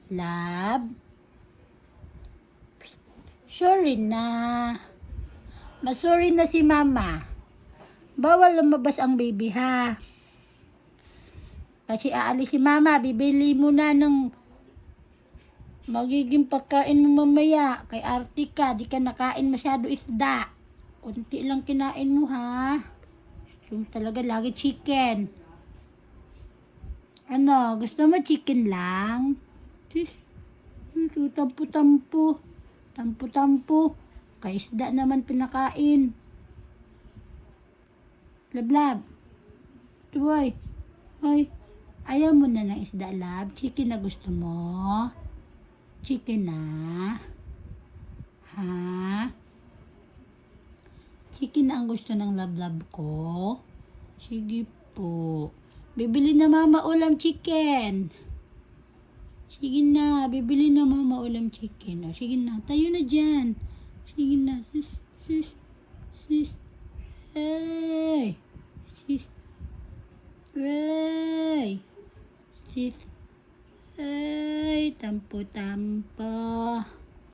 Love? Sorry na. Masorry na si mama. Bawal lumabas ang baby ha. Kasi aalis si mama, bibili mo na ng magiging pagkain mo mamaya. Kay Artika, di ka nakain masyado isda. Kunti lang kinain mo ha. Yung talaga lagi chicken. Ano, gusto mo chicken lang? Tampo-tampo. Tampo-tampo. Kay isda naman pinakain. Lablab. Tuway. Hoy. Ayaw mo na ng isda, lab? Chicken na gusto mo? Chicken na? Ha? Chicken na ang gusto ng lablab ko? Sige po. Bibili na mama ulam chicken. Sige na, bibili na mama ulam chicken. O, sige na, tayo na dyan. Sige na, sis. Hey. Sis. Hey. Sis. Ay, tampo-tampo.